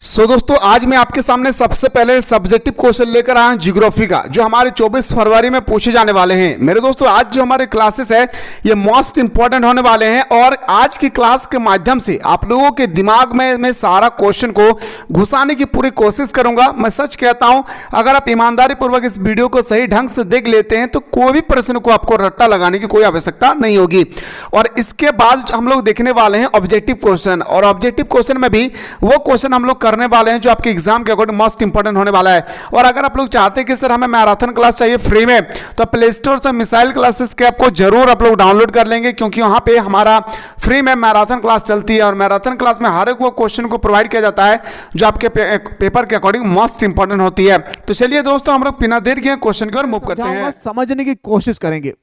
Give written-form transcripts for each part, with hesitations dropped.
दोस्तों आज मैं आपके सामने सबसे पहले सब्जेक्टिव क्वेश्चन लेकर आया हूं ज्योग्राफी का, जो हमारे 24 फरवरी में पूछे जाने वाले हैं। मेरे दोस्तों आज जो हमारे क्लासेस है ये मोस्ट इंपॉर्टेंट होने वाले हैं और आज की क्लास के माध्यम से आप लोगों के दिमाग में मैं सारा क्वेश्चन को घुसाने की पूरी कोशिश करूंगा। मैं सच कहता हूं, अगर आप ईमानदारी पूर्वक इस वीडियो को सही ढंग से देख लेते हैं तो कोई भी प्रश्न को आपको रट्टा लगाने की कोई आवश्यकता नहीं होगी। और इसके बाद हम लोग देखने वाले हैं ऑब्जेक्टिव क्वेश्चन, और ऑब्जेक्टिव क्वेश्चन में भी वो क्वेश्चन हम लोग करने वाले हैं जो आपके एग्जाम के अकॉर्डिंग मोस्ट इंपॉर्टेंट होने वाला है। और अगर आप लोग चाहते हैं कि सर हमें मैराथन क्लास चाहिए फ्री में, तो प्ले स्टोर से मिसाइल क्लासेस के आपको जरूर आप लोग डाउनलोड कर लेंगे, क्योंकि वहां पे हमारा फ्री में मैराथन क्लास चलती है और मैराथन क्लास में हर एक वो क्वेश्चन को प्रोवाइड किया जाता है जो आपके पेपर के अकॉर्डिंग मोस्ट इंपॉर्टेंट होती है। तो चलिए दोस्तों हम लोग बिना देर के क्वेश्चन की ओर मूव करते हैं, समझने की कोशिश करेंगे।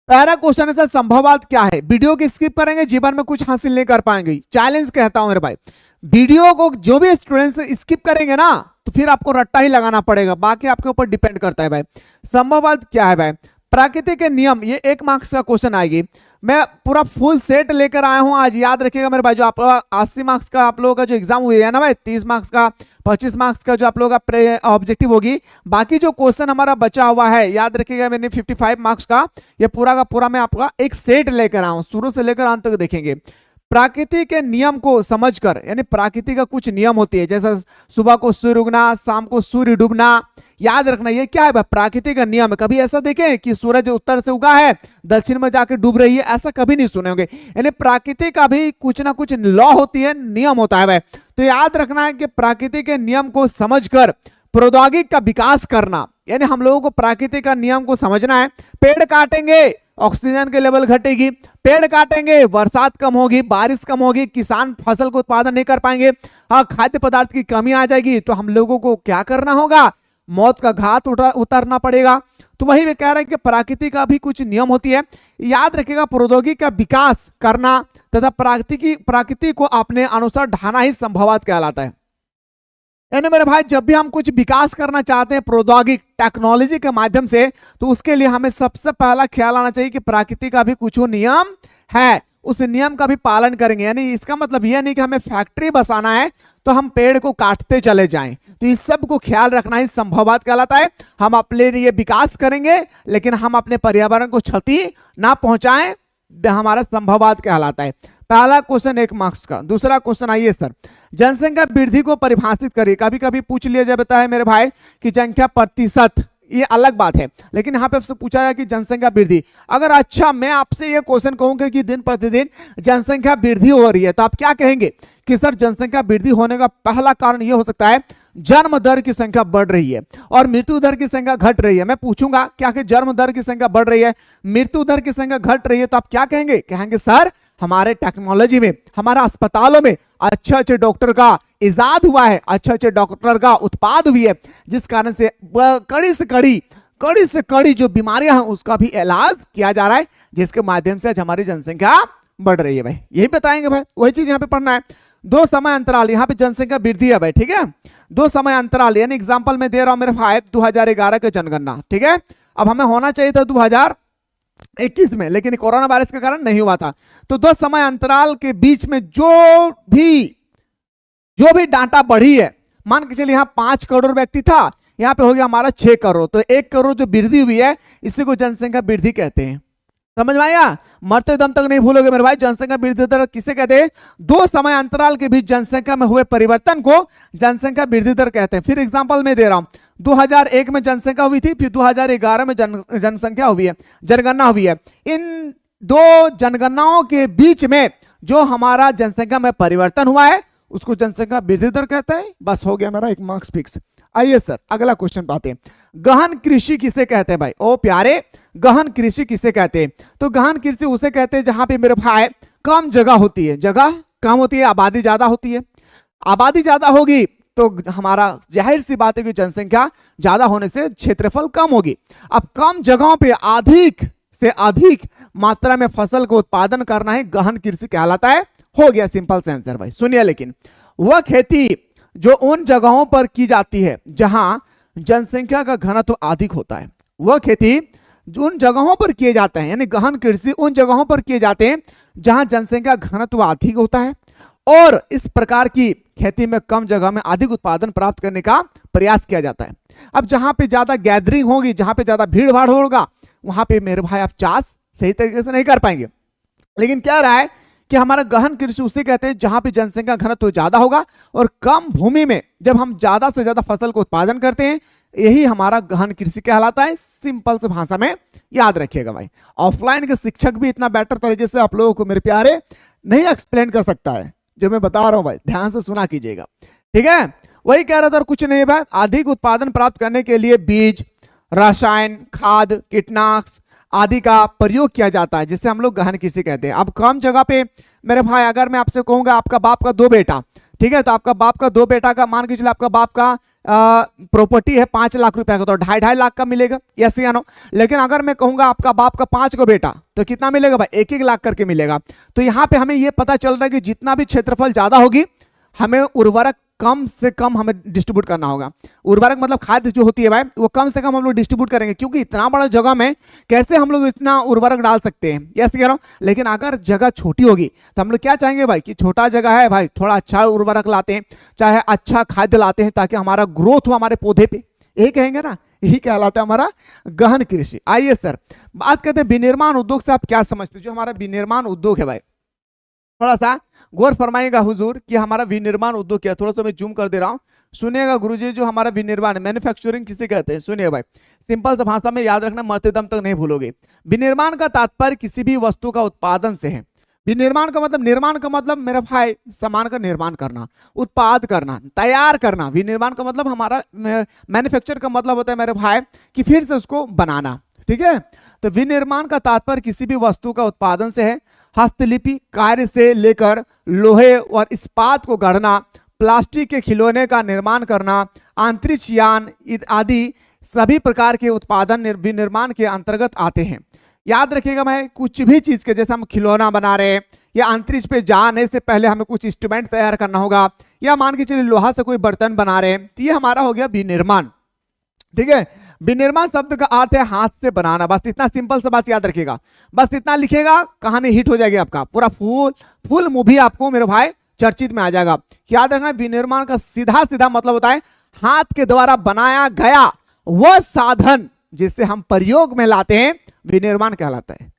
पहला क्वेश्चन है सर, संभववाद क्या है? वीडियो की स्किप करेंगे जीवन में कुछ हासिल नहीं कर पाएंगे, चैलेंज कहता हूं मेरे भाई। वीडियो को जो भी स्टूडेंट्स स्किप करेंगे ना तो फिर आपको रट्टा ही लगाना पड़ेगा, बाकी आपके ऊपर डिपेंड करता है भाई। संभववाद क्या है भाई? प्रकृति के नियम, ये 1 मार्क्स का क्वेश्चन आएगी। मैं पूरा फुल सेट लेकर आया हूं आज, याद रखिएगा मेरे भाई। जो आप 80 मार्क्स का आप लोगों का जो एग्जाम हुई है ना भाई, 30 मार्क्स का 25 मार्क्स का जो आप लोगों का ऑब्जेक्टिव होगी, बाकी जो क्वेश्चन हमारा बचा हुआ है याद रखिएगा मैंने 55 मार्क्स का ये पूरा का पूरा मैं आपका एक सेट लेकर आया हूं, शुरू से लेकर अंत तक देखेंगे। प्रकृति के नियम को समझकर, यानी प्रकृति का कुछ नियम होती है, जैसा सुबह को सूर्य उगना, शाम को सूर्य डूबना, याद रखना ये क्या है भाई? प्रकृति का नियम है। कभी ऐसा देखें कि सूरज उत्तर से उगा है दक्षिण में जाके डूब रही है, ऐसा कभी नहीं सुने होंगे। यानी प्रकृति का भी कुछ ना कुछ लॉ होती है, नियम होता है भाई। तो याद रखना है कि प्रकृति के नियम को समझकर प्रौद्योगिकी का विकास करना, यानी हम लोगों को प्रकृति का नियम को समझना है। पेड़ काटेंगे ऑक्सीजन के लेवल घटेगी, पेड़ काटेंगे बरसात कम होगी, बारिश कम होगी, किसान फसल को उत्पादन नहीं कर पाएंगे, हाँ खाद्य पदार्थ की कमी आ जाएगी, तो हम लोगों को क्या करना होगा? मौत का घाट उतारना पड़ेगा। तो वही वे कह रहे हैं कि प्रकृति का भी कुछ नियम होती है। याद रखिएगा प्रौद्योगिकी का विकास करना तथा प्रकृति को अपने अनुसार ढाना ही संभववाद कहलाता है। यानी मेरे भाई जब भी हम कुछ विकास करना चाहते हैं प्रौद्योगिकी टेक्नोलॉजी के माध्यम से, तो उसके लिए हमें सबसे पहला ख्याल आना चाहिए कि प्रकृति का भी कुछ नियम है, उस नियम का भी पालन करेंगे। यानी इसका मतलब यह नहीं कि हमें फैक्ट्री बसाना है तो हम पेड़ को काटते चले जाएं, तो इस सब को ख्याल रखना ही संभववाद कहलाता है। हम अपने लिए विकास करेंगे लेकिन हम अपने पर्यावरण को क्षति ना पहुंचाएं, हमारा संभववाद कहलाता है। पहला क्वेश्चन 1 मार्क्स का। दूसरा क्वेश्चन आइए सर, जनसंख्या वृद्धि को परिभाषित करिए। कभी कभी पूछ लिया जाता है मेरे भाई कि जनसंख्या प्रतिशत, ये अलग बात है, लेकिन यहाँ पे आपसे पूछा जाए कि जनसंख्या वृद्धि। अगर अच्छा मैं आपसे ये क्वेश्चन कहूंगा कि दिन प्रतिदिन जनसंख्या वृद्धि हो रही है, तो आप क्या कहेंगे कि सर जनसंख्या वृद्धि होने का पहला कारण यह हो सकता है जन्म दर की संख्या बढ़ रही है और मृत्यु दर की संख्या घट रही है। मैं पूछूंगा क्या कि जन्म दर की संख्या बढ़ रही है, मृत्यु दर की संख्या घट रही है, तो आप क्या कहेंगे? कहेंगे सर हमारे टेक्नोलॉजी में, हमारे अस्पतालों में अच्छे अच्छे डॉक्टर का इजाद हुआ है, अच्छे अच्छे डॉक्टर का उत्पाद हुई है, जिस कारण से कड़ी से कड़ी जो बीमारियां हैं उसका भी इलाज किया जा रहा है, जिसके माध्यम से आज हमारी जनसंख्या बढ़ रही है भाई। यही बताएंगे भाई, वही चीज यहाँ पे पढ़ना है। 2 समय अंतराल, यहाँ पे जनसंख्या वृद्धि है भाई, ठीक है। 2 समय अंतराल, यानी एग्जाम्पल में दे रहा हूं मेरे भाई 2011 के जनगणना, ठीक है। अब हमें होना चाहिए था 2021 में, लेकिन कोरोना वायरस के कारण नहीं हुआ था। तो 2 समय अंतराल के बीच में जो भी डाटा बढ़ी है, मान के चलिए यहाँ 5 करोड़ व्यक्ति था, यहाँ पे हो गया हमारा 6 करोड़, तो 1 करोड़ जो वृद्धि हुई है इसी को जनसंख्या वृद्धि कहते हैं। समझ में आया? मरते दम तक नहीं भूलोगे मेरे भाई, जनसंख्या वृद्धि दर किसे कहते हैं? 2 समय अंतराल के बीच जनसंख्या में हुए परिवर्तन को जनसंख्या वृद्धि दर कहते हैं। फिर एग्जांपल में दे रहा हूं, 2001 में जनसंख्या हुई थी, फिर 2011 में जनसंख्या हुई है, जनगणना हुई है। इन 2 जनगणनाओं के बीच में जो हमारा जनसंख्या में परिवर्तन हुआ है उसको जनसंख्या वृद्धि दर कहते हैं। बस हो गया मेरा 1 मार्क्स फिक्स। आइए सर अगला क्वेश्चन पाते हैं, गहन कृषि किसे कहते हैं भाई? ओ प्यारे, गहन कृषि किसे कहते हैं? तो गहन कृषि उसे कहते हैं जहां पे मेरे भाई कम जगह होती है, जगह कम होती है, आबादी ज्यादा होती है। आबादी ज्यादा होगी तो हमारा जाहिर सी बात है कि जनसंख्या ज्यादा होने से क्षेत्रफल कम होगी। अब कम जगहों पे अधिक से अधिक मात्रा में फसल को उत्पादन करना ही गहन कृषि कहलाता है। हो गया सिंपल से आंसर भाई। सुनिए, लेकिन वह खेती जो उन जगहों पर की जाती है जहां जनसंख्या का घनत्व अधिक होता है, वह खेती जो उन जगहों पर किए जाते हैं, यानी गहन कृषि उन जगहों पर किए जाते हैं जहां जनसंख्या घनत्व अधिक होता है और इस प्रकार की खेती में कम जगह में अधिक उत्पादन प्राप्त करने का प्रयास किया जाता है। अब जहां पे ज्यादा गैदरिंग होगी, जहां पे ज्यादा भीड़ भाड़ होगा, वहां पे मेरे भाई आप चाष सही तरीके से नहीं कर पाएंगे। लेकिन क्या रहा है कि हमारा गहन कृषि उसे कहते हैं जहां पे जनसंख्या घनत्व ज्यादा होगा और कम भूमि में जब हम ज्यादा से ज्यादा फसल को उत्पादन करते हैं, यही हमारा गहन कृषि कहलाता है। सिंपल से भाषा में याद रखिएगा भाई। ऑफलाइन के शिक्षक भी इतना बेटर तरीके से आप लोगों को मेरे प्यारे नहीं एक्सप्लेन कर सकता है जो मैं बता रहा हूं भाई, ध्यान से सुना कीजिएगा, ठीक है। वही कह रहा था और कुछ नहीं भाई। अधिक उत्पादन प्राप्त करने के लिए बीज, रसायन, खाद, कीटनाशक आदि का प्रयोग किया जाता है, जिसे हम लोग गहन कृषि कहते हैं। अब कम जगह पे मेरे भाई अगर मैं आपसे कहूंगा आपका बाप का 2 बेटा, ठीक है, तो आपका बाप का 2 बेटा का मान के चलिए आपका बाप का प्रॉपर्टी है 5 लाख रुपए का, तो 2.5 लाख का मिलेगा, यस या नो। लेकिन अगर मैं कहूंगा आपका बाप का 5 को बेटा, तो कितना मिलेगा भाई? 1-1 लाख करके मिलेगा। तो यहाँ पे हमें ये पता चल रहा है कि जितना भी क्षेत्रफल ज्यादा होगी, हमें उर्वरक कम से कम हमें डिस्ट्रीब्यूट करना होगा। उर्वरक मतलब खाद जो होती है भाई, वो कम से कम हम लोग डिस्ट्रीब्यूट करेंगे, क्योंकि इतना बड़ा जगह में कैसे हम लोग इतना उर्वरक डाल सकते हैं, यस कह रहा हूं। लेकिन अगर जगह छोटी होगी तो हम लोग क्या चाहेंगे भाई कि छोटा जगह है भाई, थोड़ा अच्छा उर्वरक लाते हैं, चाहे अच्छा खाद्य लाते हैं, ताकि हमारा ग्रोथ हो हमारे पौधे पे। यही कहेंगे ना, यही कहलाता है हमारा गहन कृषि। आइए सर बात करते हैं विनिर्माण उद्योग से आप क्या समझते हो। जो हमारा विनिर्माण उद्योग है भाई, थोड़ा सा गौर फरमाइएगा हुजूर कि हमारा विनिर्माण उद्योग क्या। थोड़ा सा मैं जूम कर दे रहा हूं, सुनिएगा गुरुजी। जो हमारा विनिर्माण मैन्युफैक्चरिंग किसे कहते हैं, सुनिए भाई, सिंपल सा भाषा में याद रखना, मरते दम तक नहीं भूलोगे। विनिर्माण का तात्पर्य किसी भी वस्तु का उत्पादन से है। विनिर्माण का मतलब, निर्माण का मतलब मेरा भाई सामान का निर्माण करना, उत्पाद करना, तैयार करना। विनिर्माण का मतलब हमारा मैन्युफैक्चर का मतलब होता है मेरे भाई कि फिर से उसको बनाना, ठीक है। तो विनिर्माण का तात्पर्य किसी भी वस्तु का उत्पादन से है। हस्तलिपि कार्य से लेकर लोहे और इस्पात को गढ़ना, प्लास्टिक के खिलौने का निर्माण करना, अंतरिक्ष यान आदि सभी प्रकार के उत्पादन विनिर्माण के अंतर्गत आते हैं। याद रखिएगा भाई, कुछ भी चीज के, जैसे हम खिलौना बना रहे हैं या अंतरिक्ष पे जाने से पहले हमें कुछ इंस्ट्रूमेंट तैयार करना होगा, या मान के चलिए लोहा से कोई बर्तन बना रहे हैं, तो ये हमारा हो गया विनिर्माण, ठीक है। विनिर्माण शब्द का अर्थ है हाथ से बनाना। बस इतना सिंपल सा बात याद रखिएगा, बस इतना लिखेगा, कहानी हिट हो जाएगी आपका। पूरा फुल मूवी आपको मेरे भाई चर्चित में आ जाएगा। याद रखना, विनिर्माण का सीधा सीधा मतलब होता है हाथ के द्वारा बनाया गया वह साधन जिसे हम प्रयोग में लाते हैं, विनिर्माण कहलाता है।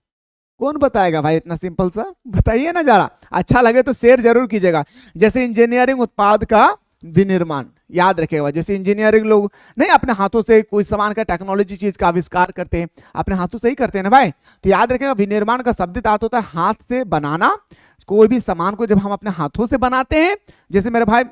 कौन बताएगा भाई इतना सिंपल सा, बताइए ना जरा। अच्छा लगे तो शेयर जरूर कीजिएगा। जैसे इंजीनियरिंग उत्पाद का विनिर्माण, याद रखेगा। जैसे इंजीनियरिंग लोग नहीं अपने हाथों से कोई सामान का, टेक्नोलॉजी चीज का आविष्कार करते हैं, अपने हाथों से ही करते हैं ना भाई। तो याद रखेगा, विनिर्माण का शब्द अर्थ होता है हाथ से बनाना। कोई भी सामान को जब हम अपने हाथों से बनाते हैं, जैसे मेरे भाई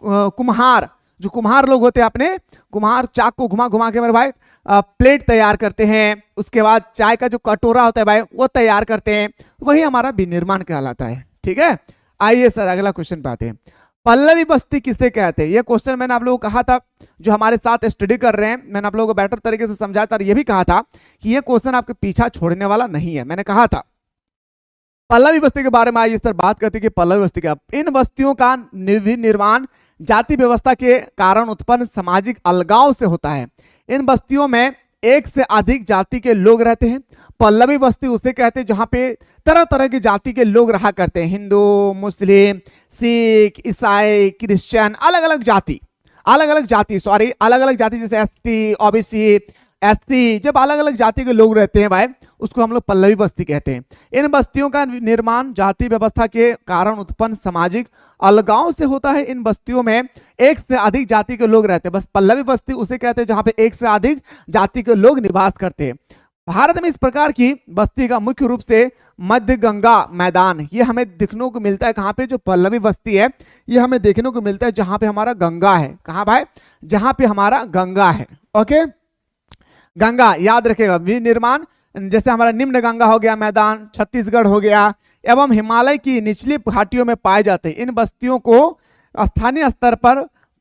कुम्हार, जो कुम्हार लोग होते हैं, अपने कुम्हार चाक को घुमा घुमा के मेरे भाई प्लेट तैयार करते हैं। उसके बाद चाय का जो कटोरा होता है भाई, वो तैयार करते हैं, वही हमारा विनिर्माण कहलाता है, ठीक है। आइए सर अगला क्वेश्चन पे आते हैं। पल्लवी बस्ती किसे कहते हैं? ये क्वेश्चन मैंने आप लोगों को कहा था, जो हमारे साथ स्टडी कर रहे हैं, मैंने आप लोगों को बेटर तरीके से समझाया था, और ये भी कहा था कि ये क्वेश्चन आपके पीछा छोड़ने वाला नहीं है। मैंने कहा था पल्लवी बस्ती के बारे में। आइए सर बात करते हैं कि पल्लवी बस्ती क्या। इन बस्तियों का निर्माण जाति व्यवस्था के कारण उत्पन्न सामाजिक अलगाव से होता है। इन बस्तियों में एक से अधिक जाति के लोग रहते हैं। पल्लवी बस्ती उसे कहते हैं जहां पे तरह तरह की जाति के लोग रहा करते हैं। हिंदू, मुस्लिम, सिख, ईसाई, क्रिश्चियन, अलग अलग जाति जैसे एसटी, ओबीसी, एससी, जब अलग अलग जाति के लोग रहते हैं भाई, उसको हम लोग पल्लवी बस्ती कहते हैं। इन बस्तियों का निर्माण जाति व्यवस्था के कारण उत्पन्न सामाजिक अलगाव से होता है। इन बस्तियों में एक से अधिक जाति के लोग रहते हैं। बस पल्लवी बस्ती उसे कहते हैं जहां पे एक से अधिक जाति के लोग निवास करते हैं। भारत में इस प्रकार की बस्ती का मुख्य रूप से मध्य गंगा मैदान, ये हमें देखने को मिलता है। कहां पे? जो पल्लवी बस्ती है, ये हमें देखने को मिलता है जहां पे हमारा गंगा है। कहां भाई? जहां पे हमारा गंगा है। ओके, गंगा याद रखेगा। विनिर्माण जैसे हमारा निम्न गंगा हो गया मैदान, छत्तीसगढ़ हो गया, एवं हिमालय की निचली घाटियों में पाए जाते हैं। इन बस्तियों को स्थानीय स्तर पर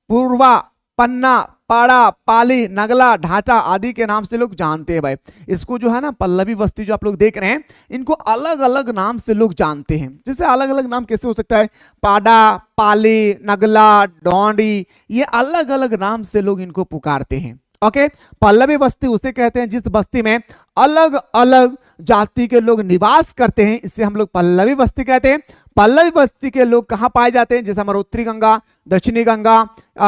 पूर्वा, पन्ना, पाड़ा, पाली, नगला, ढांचा आदि के नाम से लोग जानते हैं भाई। इसको जो है ना पल्लवी बस्ती जो आप लोग देख रहे हैं, इनको अलग अलग नाम से लोग जानते हैं। जैसे अलग अलग नाम कैसे हो सकता है? पाड़ा, पाली, नगला, डोंडी, ये अलग अलग नाम से लोग इनको पुकारते हैं। ओके, पल्लवी बस्ती उसे कहते हैं जिस बस्ती में अलग अलग जाति के लोग निवास करते हैं, इससे हम लोग पल्लवी बस्ती कहते हैं। पल्लवी बस्ती के लोग कहाँ पाए जाते हैं, जैसे हमारा उत्तरी गंगा, दक्षिणी गंगा,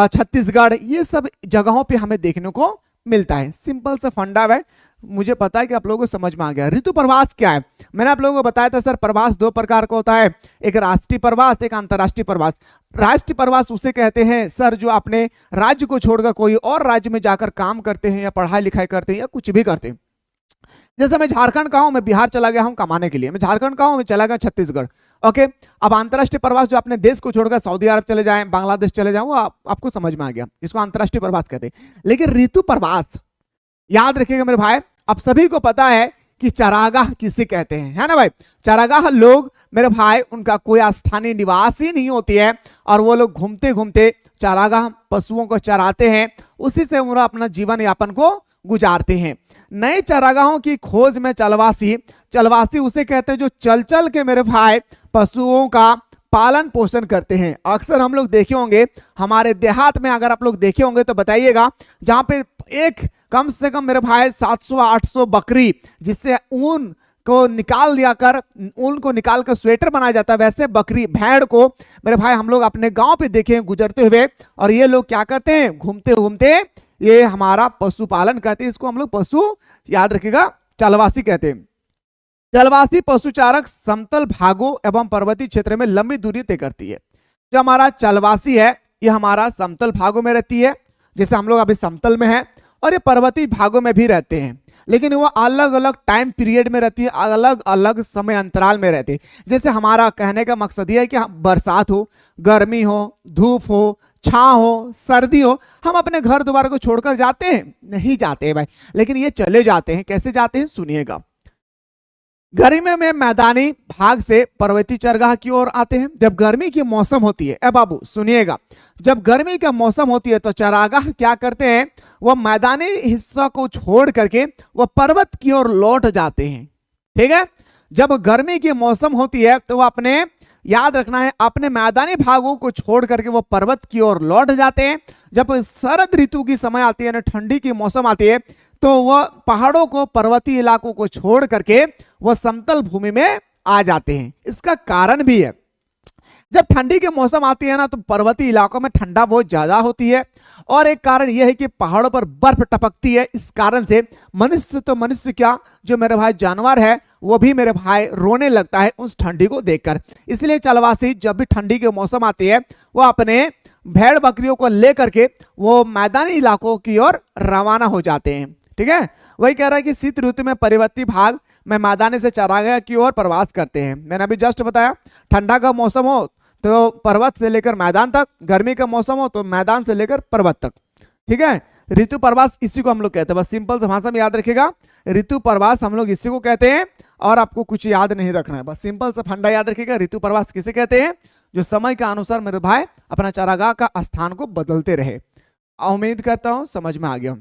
छत्तीसगढ़, ये सब जगहों पे हमें देखने को मिलता है। सिंपल सा फंडा है, मुझे पता है कि आप लोगों को समझ में आ गया। ऋतु प्रवास क्या है, मैंने आप लोगों को बताया था सर, प्रवास दो प्रकार का होता है, एक राष्ट्रीय प्रवास, एक अंतर्राष्ट्रीय प्रवास। राष्ट्रीय प्रवास उसे कहते हैं सर जो अपने राज्य को छोड़कर कोई और राज्य में जाकर काम करते हैं या पढ़ाई लिखाई करते हैं या कुछ भी करते हैं। जैसे मैं झारखंड का हूं, मैं बिहार चला गया हूं कमाने के लिए, मैं झारखंड का हूं, मैं चला गया छत्तीसगढ़। ओके, अब अंतर्राष्ट्रीय प्रवास जो अपने देश को छोड़कर सऊदी अरब चले जाएं, बांग्लादेश चले जाएं, वो आपको समझ में आ गया, इसको अंतर्राष्ट्रीय प्रवास कहते हैं। लेकिन ऋतु प्रवास याद रखिएगा मेरे भाई, अब सभी को पता है कि चरागाह किसे कहते हैं, है ना भाई। चरागाह लोग मेरे भाई, उनका कोई स्थानीय निवास ही नहीं होती है और वो लोग घूमते घूमते चरागाह पशुओं को चराते हैं, उसी से वो अपना जीवन यापन को गुजारते हैं। नए चरागाहों की खोज में चलवासी उसे कहते हैं जो चल चल के मेरे भाई पशुओं का पालन पोषण करते हैं। अक्सर हम लोग देखे होंगे हमारे देहात में, अगर आप लोग देखे होंगे तो बताइएगा, जहां पे एक कम से कम मेरे भाई 700-800 बकरी, जिससे ऊन को निकाल कर स्वेटर बनाया जाता है, वैसे बकरी भेड़ को मेरे भाई हम लोग अपने गांव पे देखे हैं गुजरते हुए। और ये लोग क्या करते हैं, घूमते घूमते ये हमारा पशुपालन करते हैं। इसको हम लोग पशु, याद रखिएगा, चलवासी कहते हैं। चलवासी पशुचारक समतल भागों एवं पर्वतीय क्षेत्र में लंबी दूरी तय करती है। जो हमारा चलवासी है ये हमारा समतल भागों में रहती है, जैसे हम लोग अभी समतल में है, और ये पर्वतीय भागों में भी रहते हैं, लेकिन वो अलग अलग टाइम पीरियड में रहती है, अलग अलग समय अंतराल में रहती है। जैसे हमारा कहने का मकसद ये है कि बरसात हो, गर्मी हो, धूप हो, छांव हो, सर्दी हो, हम अपने घर द्वार को छोड़कर जाते हैं? नहीं जाते हैं भाई, लेकिन ये चले जाते हैं। कैसे जाते हैं सुनिएगा। गर्मी में मैदानी भाग से पर्वतीय चरगाह की ओर आते हैं। जब गर्मी की मौसम होती है, बाबू सुनिएगा, जब गर्मी का मौसम होती है तो चरागाह क्या करते हैं, वह मैदानी हिस्सा को छोड़ करके वह पर्वत की ओर लौट जाते हैं। ठीक है, जब गर्मी की मौसम होती है तो वह अपने, याद रखना है, अपने मैदानी भागों को छोड़ करके वो पर्वत की ओर लौट जाते हैं। जब शरद ऋतु की समय आती है, ठंडी की मौसम आती है, तो वह पहाड़ों को, पर्वतीय इलाकों को छोड़ करके वह समतल भूमि में आ जाते हैं। इसका कारण भी है, जब ठंडी की मौसम आती है ना, तो पर्वतीय इलाकों में ठंडा बहुत ज्यादा होती है, और एक कारण यह है कि पहाड़ों पर बर्फ टपकती है। इस कारण से मनुष्य क्या, जो मेरे भाई जानवर है, वो भी मेरे भाई रोने लगता है उस ठंडी को देखकर। इसलिए चलवासी जब भी ठंडी की मौसम आती है, वो अपने भेड़ बकरियों को लेकर के वो मैदानी इलाकों की ओर रवाना हो जाते हैं। ठीक है, वही कह रहा है कि शीत ऋतु में पर्वतीय भाग में मैदानी से चरागाह की ओर प्रवास करते हैं। मैंने अभी जस्ट बताया, ठंडा का मौसम हो तो पर्वत से लेकर मैदान तक, गर्मी का मौसम हो तो मैदान से लेकर पर्वत तक। ठीक है, ऋतु प्रवास इसी को हम लोग कहते हैं। बस सिंपल से भाषा में याद रखिएगा, ऋतु प्रवास हम लोग इसी को कहते हैं, और आपको कुछ याद नहीं रखना है, बस सिंपल से फंडा याद रखिएगा। ऋतु प्रवास किसे कहते हैं, जो समय के अनुसार मेरे भाई अपना चारागाह का स्थान को बदलते रहे। उम्मीद करता हूं समझ में आ गया।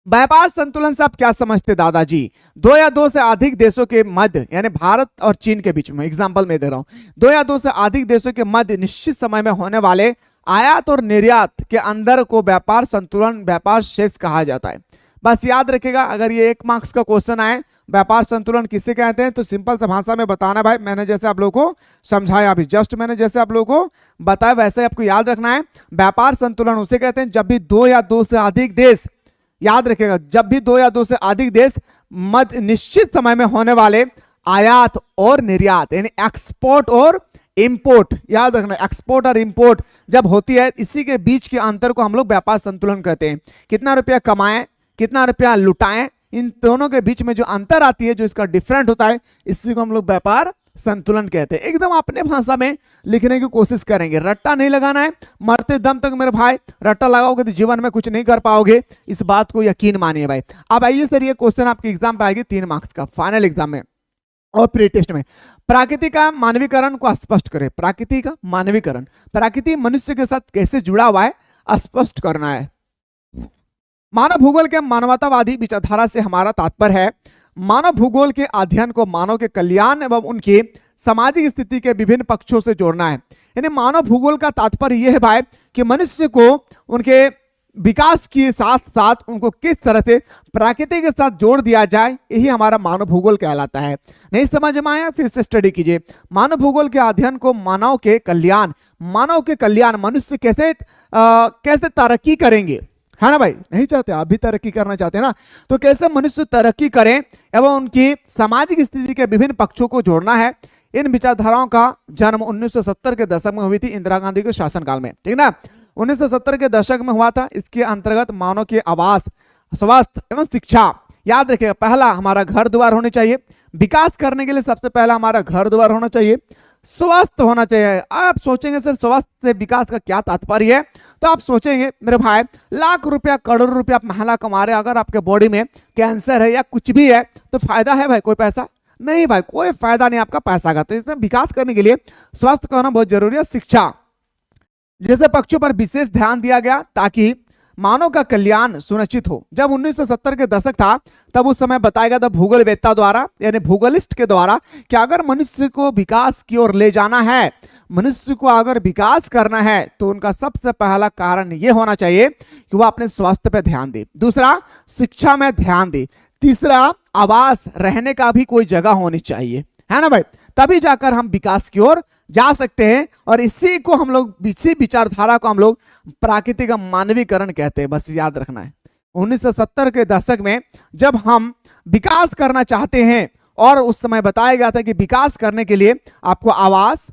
व्यापार संतुलन से आप क्या समझते दादाजी? दो या दो से अधिक देशों के मध्य, यानी भारत और चीन के बीच में, एग्जांपल में दे रहा हूं, दो या दो से अधिक देशों के मध्य निश्चित समय में होने वाले आयात और निर्यात के अंदर को व्यापार संतुलन, व्यापार शेष कहा जाता है। बस याद रखिएगा, अगर ये 1 मार्क्स का क्वेश्चन आए, व्यापार संतुलन किसे कहते हैं, तो सिंपल सा भाषा में बताना भाई। मैंने जैसे आप लोगों को समझाया अभी जस्ट, मैंने जैसे आप लोगों को बताया वैसे आपको याद रखना है। व्यापार संतुलन उसे कहते हैं जब भी 2 या 2 से अधिक देश, याद रखिएगा, जब भी 2 या 2 से अधिक देश मध्य निश्चित समय में होने वाले आयात और निर्यात, यानी एक्सपोर्ट और इंपोर्ट, याद रखना, एक्सपोर्ट और इंपोर्ट जब होती है, इसी के बीच के अंतर को हम लोग व्यापार संतुलन कहते हैं। कितना रुपया कमाएं, कितना रुपया लुटाएं, इन दोनों के बीच में जो अंतर आती है, जो इसका डिफरेंट होता है, इसी को हम लोग व्यापार संतुलन कहते हैं। एकदम अपने भाषा में लिखने की कोशिश करेंगे, रट्टा नहीं लगाना है। मरते दम तक मेरे भाई रट्टा लगाओगे तो जीवन में कुछ नहीं कर पाओगे, इस बात को यकीन मानिए भाई। अब आइए सर, ये क्वेश्चन आपके एग्जाम पे आएगी 3 मार्क्स का, फाइनल एग्जाम में और प्री टेस्ट में। प्रकृति का मानवीकरण को स्पष्ट करें। प्रकृति का मानवीकरण, प्रकृति मनुष्य के साथ कैसे जुड़ा हुआ है, स्पष्ट करना है। मानव भूगोल के मानवतावादी विचारधारा से हमारा तात्पर्य है मानव भूगोल के अध्ययन को मानव के कल्याण एवं उनकी सामाजिक स्थिति के विभिन्न पक्षों से जोड़ना है। यानी मानव भूगोल का तात्पर्य यह है भाई कि मनुष्य को उनके विकास के साथ साथ उनको किस तरह से प्रकृति के साथ जोड़ दिया जाए, यही हमारा मानव भूगोल कहलाता है। नहीं समझ में आया, फिर से स्टडी कीजिए। मानव भूगोल के अध्ययन को मानव के कल्याण मनुष्य कैसे तरक्की करेंगे, है ना भाई, नहीं चाहते आप भी तरक्की करना चाहते हैं ना, तो कैसे मनुष्य तरक्की करें एवं उनकी सामाजिक स्थिति के विभिन्न पक्षों को जोड़ना है। इन विचारधाराओं का जन्म 1970 के दशक में हुई थी, इंदिरा गांधी के शासनकाल में, ठीक ना, 1970 के दशक में हुआ था। इसके अंतर्गत मानव के आवास, स्वास्थ्य एवं शिक्षा, याद रखिएगा, पहला हमारा घर द्वार होने चाहिए। विकास करने के लिए सबसे पहला हमारा घर द्वार होना चाहिए, स्वस्थ होना चाहिए। आप सोचेंगे सर स्वस्थ से विकास का क्या तात्पर्य है, तो आप सोचेंगे मेरे भाई लाख रुपया करोड़ रुपया आप महंगा कमा रहे, अगर आपके बॉडी में कैंसर है या कुछ भी है तो फायदा है भाई कोई पैसा नहीं, भाई कोई फायदा नहीं आपका पैसा का। तो इसमें विकास करने के लिए स्वास्थ्य का होना बहुत जरूरी है। शिक्षा जैसे पक्षों पर विशेष ध्यान दिया गया ताकि मानव का कल्याण सुनिश्चित हो। जब 1970 के दशक था तब उस समय बताया गया था भूगोलवेत्ता द्वारा, यानी भूगोलिस्ट के द्वारा, कि अगर मनुष्य को विकास की ओर ले जाना है, मनुष्य को अगर विकास करना है तो उनका सबसे पहला कारण यह होना चाहिए कि वह अपने स्वास्थ्य पर ध्यान दे, दूसरा शिक्षा में ध्यान दे, तीसरा आवास, रहने का भी कोई जगह होनी चाहिए, है ना भाई, तभी जाकर हम विकास की ओर जा सकते हैं। और इसी को हम लोग, इसी विचारधारा को हम लोग प्राकृतिक मानवीकरण कहते हैं, बस याद रखना है। 1970 के दशक में जब हम विकास करना चाहते हैं, और उस समय बताया गया था कि विकास करने के लिए आपको आवास,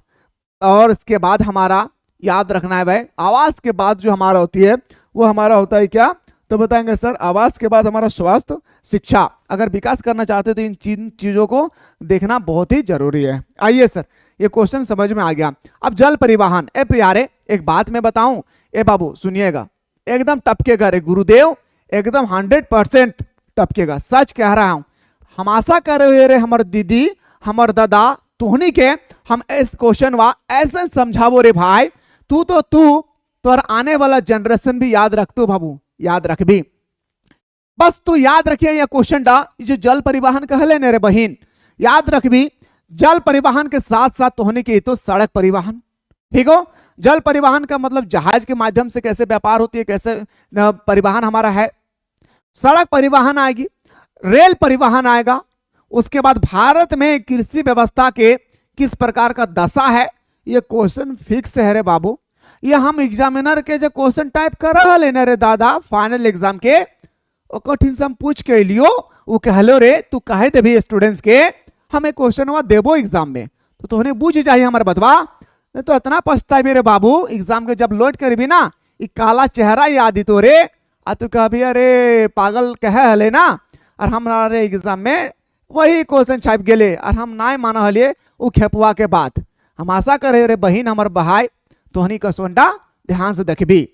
और इसके बाद हमारा याद रखना है भाई, आवास के बाद जो हमारा होती है वो हमारा होता है क्या, तो बताएंगे सर आवास के बाद हमारा स्वास्थ्य, शिक्षा। अगर विकास करना चाहते तो इन चीजों को देखना बहुत ही जरूरी है। आइए सर, ये क्वेश्चन समझ में आ गया। अब जल परिवहन, ए प्यारे एक बात मैं बताऊं, ए बाबू सुनिएगा, एकदम टपकेगा रे गुरुदेव, एकदम 100% टपकेगा, सच कह रहा हूं। हम आशा कर रहे रे हमर दीदी, हमर दादा, तुहनी के हम इस क्वेश्चन वा ऐसे समझावो रे भाई, तू तोर आने वाला जनरेशन भी याद रख, तू बाबू याद रख भी, बस तू याद रखिए यह क्वेश्चन डा, जो जल परिवहन कहले ने रे बहिन, याद रख भी, जल परिवहन के साथ साथ होने की तो सड़क परिवहन, ठीक हो। जल परिवहन का मतलब जहाज के माध्यम से कैसे व्यापार होती है, कैसे परिवहन हमारा है, सड़क परिवहन आएगी, रेल परिवहन आएगा, उसके बाद भारत में कृषि व्यवस्था के किस प्रकार का दशा है, ये क्वेश्चन फिक्स है रे बाबू, ये हम एग्जामिनर के जो क्वेश्चन टाइप कर रहा लेने रे दादा फाइनल एग्जाम के, कठिन से हम पूछ के लियो, वो कहलो रे तू कहे दे भी स्टूडेंट्स के हमें क्वेश्चन हुआ देवो एग्जाम में, तो तुमने बूझ चाहिए हमारे बतवा, नहीं तो इतना पछता भी रे बाबू, एग्जाम के जब लोड कर भी ना, ये काला चेहरा याद तो रे, आ तू कह भी अरे पागल कहे हले ना, और हमारे एग्जाम में वही क्वेश्चन छाप गेले, और हम ना माना हलिए वो खेपुआ के बात। हम आशा करे रे बहिन हमार बहाई तोहनी का सोंडा ध्यान से देखबी।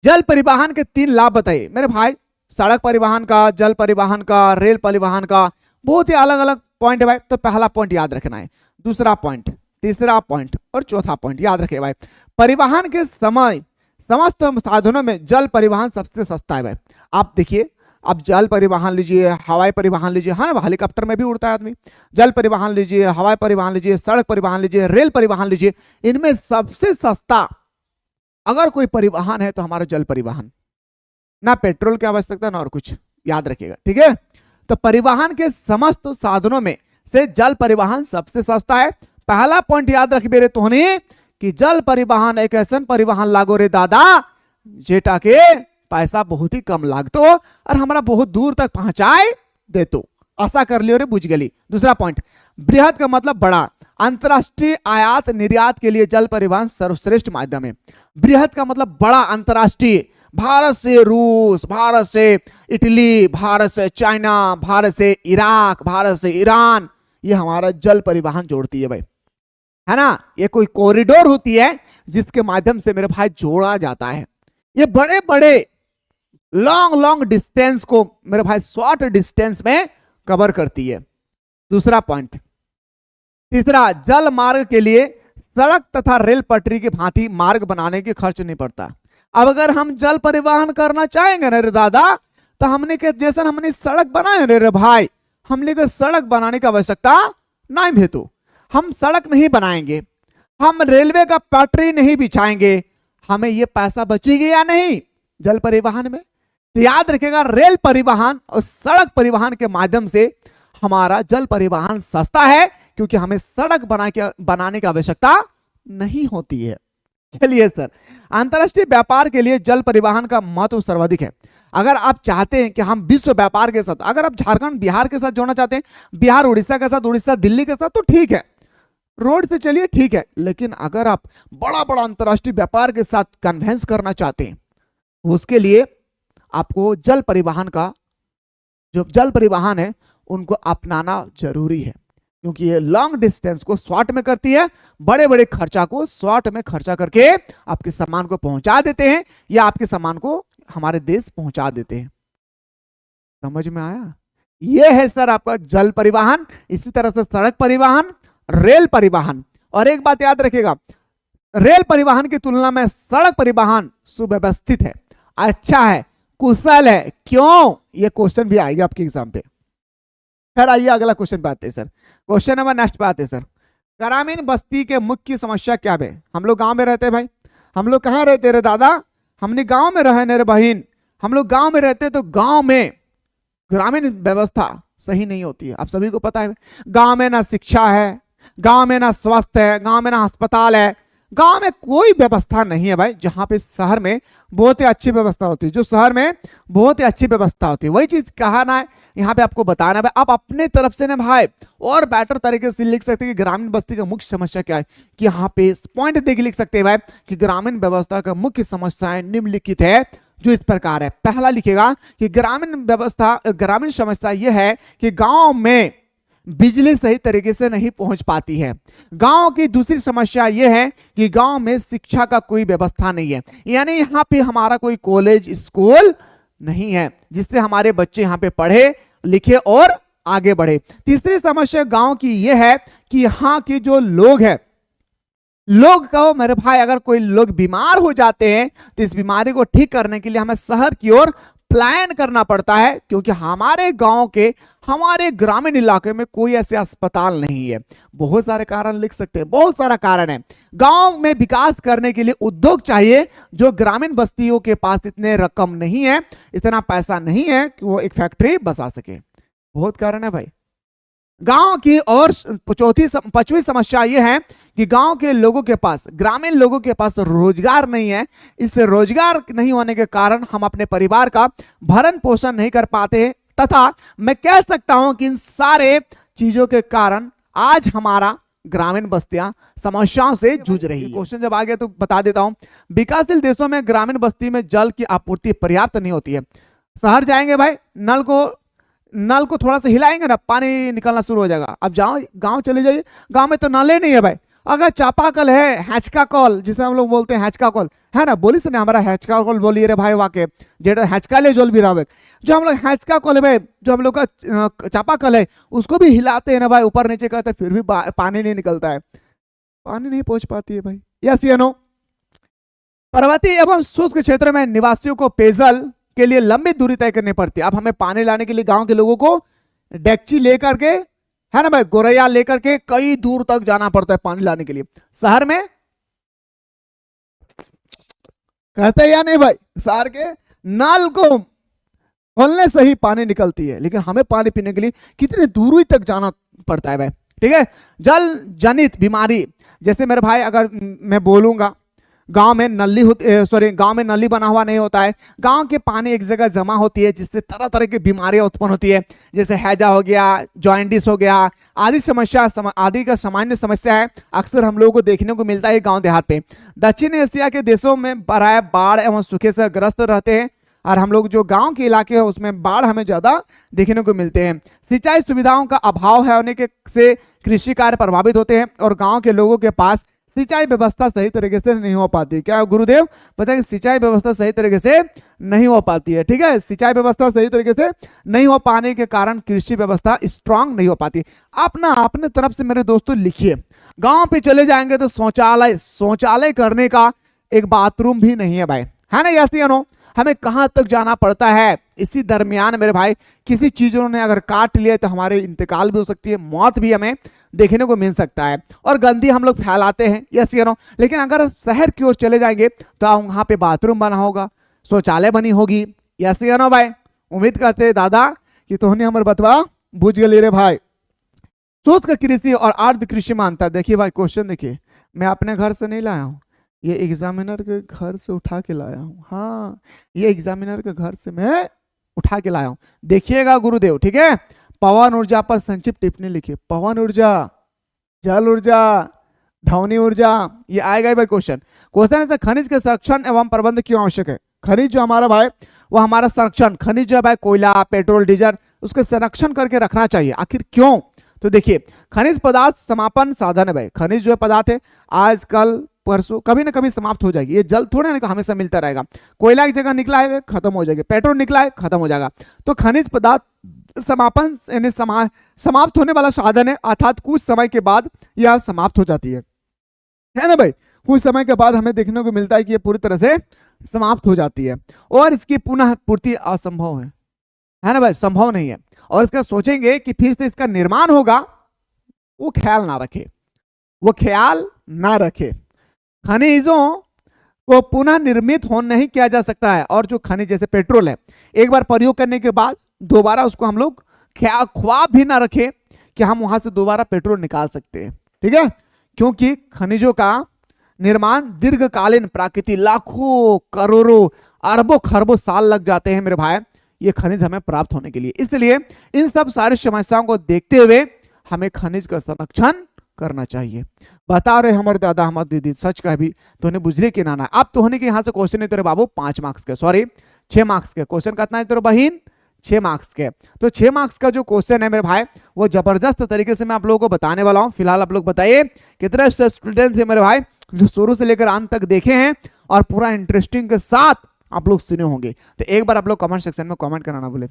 जल परिवहन के 3 लाभ बताइए मेरे भाई, सड़क परिवहन का, जल परिवहन का, रेल परिवहन का, बहुत ही अलग अलग पॉइंट है भाई। तो पहला पॉइंट याद रखना है, दूसरा पॉइंट, तीसरा पॉइंट और चौथा पॉइंट याद रखिए भाई। परिवहन के समय समस्त साधनों में जल परिवहन सबसे सस्ता है भाई। आप देखिए, आप जल परिवहन लीजिए, हवाई परिवहन लीजिए, हाँ ना, हेलीकॉप्टर में भी उड़ता है आदमी, जल परिवहन लीजिए, हवाई परिवहन लीजिए, सड़क परिवहन लीजिए, रेल परिवहन लीजिए, इनमें सबसे सस्ता अगर कोई परिवहन है तो हमारा जल परिवहन, ना पेट्रोल की आवश्यकता ना और कुछ, याद रखिएगा, ठीक है। तो परिवहन के समस्त साधनों में से जल परिवहन सबसे सस्ता है। पहला पॉइंट याद रख बेरे तोहनी कि जल परिवहन एक ऐसा परिवहन लागो रे दादा जेटा के पैसा बहुत ही कम लागतो और हमारा बहुत दूर तक पहुंचाए देतो, आशा कर लियो रे, बुझ गली। दूसरा पॉइंट, बृहद का मतलब बड़ा, अंतरराष्ट्रीय आयात निर्यात के लिए जल परिवहन सर्वश्रेष्ठ माध्यम है। बृहद का मतलब बड़ा, अंतरराष्ट्रीय, भारत से रूस, भारत से इटली, भारत से चाइना, भारत से इराक, भारत से ईरान, ये हमारा जल परिवहन जोड़ती है भाई, है ना। ये कोई कॉरिडोर होती है जिसके माध्यम से मेरे भाई जोड़ा जाता है। ये बड़े बड़े लॉन्ग डिस्टेंस को मेरे भाई शॉर्ट डिस्टेंस में कवर करती है। दूसरा पॉइंट। तीसरा, जल मार्ग के लिए सड़क तथा रेल पटरी की भांति मार्ग बनाने की खर्च नहीं पड़ता। अब अगर हम जल परिवहन करना चाहेंगे ना रे दादा, तो हमने के जैसा हमने सड़क बनाए रे भाई, हमने को सड़क बनाने की आवश्यकता नहीं है, तो हम सड़क नहीं बनाएंगे, हम रेलवे का पटरी नहीं बिछाएंगे, हमें ये पैसा बचेगी या नहीं, जल परिवहन में। तो याद रखिएगा, रेल परिवहन और सड़क परिवहन के माध्यम से हमारा जल परिवहन सस्ता है, क्योंकि हमें सड़क बनाने की आवश्यकता नहीं होती है। चलिए सर, अंतरराष्ट्रीय व्यापार के लिए जल परिवहन का महत्व सर्वाधिक है। अगर आप चाहते हैं कि हम विश्व व्यापार के साथ, अगर आप झारखंड बिहार के साथ जोड़ना चाहते हैं, बिहार उड़ीसा के साथ, उड़ीसा दिल्ली के साथ, तो ठीक है, रोड से चलिए, ठीक है। लेकिन अगर आप बड़ा बड़ा अंतरराष्ट्रीय व्यापार के साथ कन्वेंस करना चाहते हैं, उसके लिए आपको जल परिवहन का, जो जल परिवहन है, उनको अपनाना जरूरी है, क्योंकि ये लॉन्ग डिस्टेंस को शॉर्ट में करती है, बड़े बड़े खर्चा को शॉर्ट में खर्चा करके आपके सामान को पहुंचा देते हैं, या आपके सामान को हमारे देश पहुंचा देते हैं। समझ में आया? ये है सर आपका जल परिवहन। इसी तरह से सड़क परिवहन, रेल परिवहन। और एक बात याद रखिएगा, रेल परिवहन की तुलना में सड़क परिवहन सुव्यवस्थित है, अच्छा है, कुशल है। क्यों? ये क्वेश्चन भी आएगा आपके एग्जाम पे। फिर आइए अगला क्वेश्चन पे आते हैं सर। क्वेश्चन नंबर नेक्स्ट पे आते हैं सर। ग्रामीण बस्ती के मुख्य समस्या क्या है? हम लोग गांव में रहते हैं भाई। हम लोग कहाँ रहते रे दादा? हमने गांव में रहे मेरे बहन। हम लोग गांव में रहते हैं, तो गांव में ग्रामीण व्यवस्था सही नहीं होती है, आप सभी को पता है। गांव में ना शिक्षा है, गांव में ना स्वास्थ्य है, गांव में ना अस्पताल है, गांव में कोई व्यवस्था नहीं है भाई। जहां पे शहर में बहुत ही अच्छी व्यवस्था होती है, जो शहर में बहुत ही अच्छी व्यवस्था होती है, वही चीज कहना है यहाँ पे आपको बताना है भाई। आप अपने तरफ से ना भाई और बेटर तरीके से लिख सकते हैं कि ग्रामीण बस्ती का मुख्य समस्या क्या है, कि यहाँ पे पॉइंट देके लिख सकते हैं भाई कि ग्रामीण व्यवस्था का मुख्य समस्याएं निम्नलिखित है, जो इस प्रकार है। पहला लिखेगा कि ग्रामीण समस्या यह है कि गांव में बिजली सही तरीके से नहीं पहुंच पाती है। गांव की दूसरी समस्या यह है कि गांव में शिक्षा का कोई व्यवस्था नहीं है, यानी यहाँ पे हमारा कोई कॉलेज स्कूल नहीं है जिससे हमारे बच्चे यहाँ पे पढ़े लिखे और आगे बढ़े। तीसरी समस्या गांव की यह है कि यहाँ के जो लोग हैं, लोग कहो मेरे भाई, अगर कोई लोग बीमार हो जाते हैं तो इस बीमारी को ठीक करने के लिए हमें शहर की ओर प्लान करना पड़ता है, क्योंकि हमारे गांव के, हमारे ग्रामीण इलाके में कोई ऐसे अस्पताल नहीं है। बहुत सारे कारण लिख सकते हैं, बहुत सारा कारण है। गांव में विकास करने के लिए उद्योग चाहिए, जो ग्रामीण बस्तियों के पास इतने रकम नहीं है, इतना पैसा नहीं है कि वो एक फैक्ट्री बसा सके। बहुत कारण है भाई। गांव की और पांचवी समस्या यह है कि गांव के लोगों के पास, ग्रामीण लोगों के पास रोजगार नहीं है। इस रोजगार नहीं होने के कारण हम अपने परिवार का भरण पोषण नहीं कर पाते हैं, तथा मैं कह सकता हूं कि इन सारे चीजों के कारण आज हमारा ग्रामीण बस्तियां समस्याओं से जूझ रही है। क्वेश्चन जब आ गया तो बता देता हूं। विकासशील देशों में ग्रामीण बस्ती में जल की आपूर्ति पर्याप्त नहीं होती है। शहर जाएंगे भाई, नल को थोड़ा सा हिलाएंगे ना, पानी निकलना शुरू हो जाएगा। अब जाओ गांव चले जाइए, गांव में तो नाले नहीं है भाई। अगर चापाकल है, हैचका कॉल जिसे हम लोग बोलते हैं, हैचका कॉल है ना, बोली से ना हमारा हैचका कॉल बोलिए रे भाई, वाके जेड़ा हैचका ले जोल भी रहा। जो हम लोग हैचका कॉल है भाई, जो हम लोग का चापाकल है, उसको भी हिलाते हैं ना भाई, ऊपर नीचे करते हैं, फिर भी पानी नहीं निकलता है, पानी नहीं पहुंच पाती है भाई। यस या नो? पर्वतीय एवं शुष्क क्षेत्र में निवासियों को पेयजल के लिए लंबी दूरी तय करनी पड़ती है। अब हमें पानी लाने के लिए गांव के लोगों को डेक्ची लेकर के, है ना भाई, गोरैया लेकर के कई दूर तक जाना पड़ता है पानी लाने के लिए। शहर में कहते हैं या नहीं भाई, शहर के नल को खोलने से ही पानी निकलती है, लेकिन हमें पानी पीने के लिए कितनी दूरी तक जाना पड़ता है भाई। ठीक है। जल जनित बीमारी, जैसे मेरे भाई अगर मैं बोलूंगा गांव में नली बना हुआ नहीं होता है, गांव के पानी एक जगह जमा होती है, जिससे तरह तरह की बीमारियां उत्पन्न होती है, जैसे हैजा हो गया, जॉइंटिस हो गया, आदि का सामान्य समस्या है। अक्सर हम लोगों को देखने को मिलता है गांव देहात पे। दक्षिण एशिया के देशों में बाढ़ एवं सूखे से ग्रस्त रहते हैं, और हम लोग जो गांव के इलाके हैं उसमें बाढ़ हमें ज्यादा देखने को मिलते हैं। सिंचाई सुविधाओं का अभाव है होने के से कृषि कार्य प्रभावित होते हैं, और गाँव के लोगों के पास सिंचाई व्यवस्था सही तरीके से नहीं हो पाती। क्या गुरुदेव पता है कि सिंचाई व्यवस्था सही तरीके से नहीं हो पाती है? ठीक है, सिंचाई व्यवस्था सही तरीके से नहीं हो पाने के कारण कृषि व्यवस्था स्ट्रांग नहीं हो पाती। आप ना अपने तरफ से मेरे दोस्तों लिखिए, गांव पे चले जाएंगे तो शौचालय करने का एक बाथरूम भी नहीं है भाई, है ना? यस या नो? हमें कहां तक जाना पड़ता है। इसी दरमियान मेरे भाई किसी चीजों ने अगर काट लिया तो हमारे इंतकाल भी हो सकती है, मौत भी हमें देखने को मिल सकता है, और गंदगी हम लोग फैलाते हैं। यस या नो? लेकिन अगर शहर की ओर चले जाएंगे तो वहां पे बाथरूम बना होगा, शौचालय बनी होगी। यस या नो भाई? उम्मीद करते हैं दादा कि तोहने हमर बतवा बुझ गए रे भाई। शुष्क कृषि और अर्ध कृषि में अंतर। देखिए भाई क्वेश्चन देखिए, मैं अपने घर से नहीं लाया हूँ, ये एग्जामिनर के घर से उठा के लाया हूँ। हाँ, ये एग्जामिनर के घर से मैं उठा के लाया हूँ। देखिएगा गुरुदेव, ठीक है। पवन ऊर्जा पर संक्षिप्त टिप्पणी लिखिए। पवन ऊर्जा, जल ऊर्जा, ध्वनि ऊर्जा, ये आएगा भाई क्वेश्चन। क्वेश्चन है खनिज के संरक्षण एवं प्रबंध क्यों आवश्यक है? खनिज जो हमारा भाई वो हमारा संरक्षण, खनिज जो है भाई कोयला, पेट्रोल, डीजल, उसके संरक्षण करके रखना चाहिए। आखिर क्यों? तो देखिए खनिज पदार्थ समापन साधन है भाई। खनिज जो है पदार्थ है आजकल परसों कभी ना कभी समाप्त हो जाएगी। ये जल थोड़े ना हमेशा मिलता रहेगा। कोयला एक जगह निकला है खत्म हो जाएगा, पेट्रोल निकला है खत्म हो जाएगा। तो खनिज पदार्थ समापन यानी समाप्त होने वाला साधन है, अर्थात कुछ समय के बाद यह समाप्त हो जाती है ना भाई? कुछ समय के बाद हमें देखने को मिलता है कि ये पूरी तरह से समाप्त हो जाती है और इसकी पुनः पूर्ति असंभव है ना भाई? संभव नहीं है। और इसका सोचेंगे कि फिर से इसका निर्माण होगा, वो ख्याल ना रखे, वो ख्याल ना रखे। खनिजों को पुनः निर्मित हो नहीं किया जा सकता है। और जो खनिज जैसे पेट्रोल है, एक बार प्रयोग करने के बाद दोबारा उसको हम लोग ख्वाब भी ना रखे कि हम वहां से दोबारा पेट्रोल निकाल सकते हैं, ठीक है? क्योंकि खनिजों का निर्माण दीर्घकालीन प्राकृतिक लाखों करोड़ों अरबों खरबों साल लग जाते हैं मेरे भाई ये खनिज हमें प्राप्त होने के लिए। इसलिए इन सब सारी समस्याओं को देखते हुए हमें खनिज का संरक्षण करना चाहिए। बता रहे हमारे दादा हमारे दीदी, सच का भी तो उन्हें बुझले कि नाना। अब तो होने के यहाँ से क्वेश्चन है तेरे बाबू 5 मार्क्स के, सॉरी 6 मार्क्स के। क्वेश्चन कितना है तेरे बहन? 6 मार्क्स के। तो 6 मार्क्स का जो क्वेश्चन है मेरे भाई वो जबरदस्त तरीके से मैं आप लोगों को बताने वाला हूँ। फिलहाल आप लोग बताइए कितने स्टूडेंट्स है मेरे भाई जो शुरू से लेकर अंत तक देखे हैं और पूरा इंटरेस्टिंग के साथ आप लोग सुने होंगे? तो एक बार आप लोग कमेंट सेक्शन में कमेंट करना ना भूले।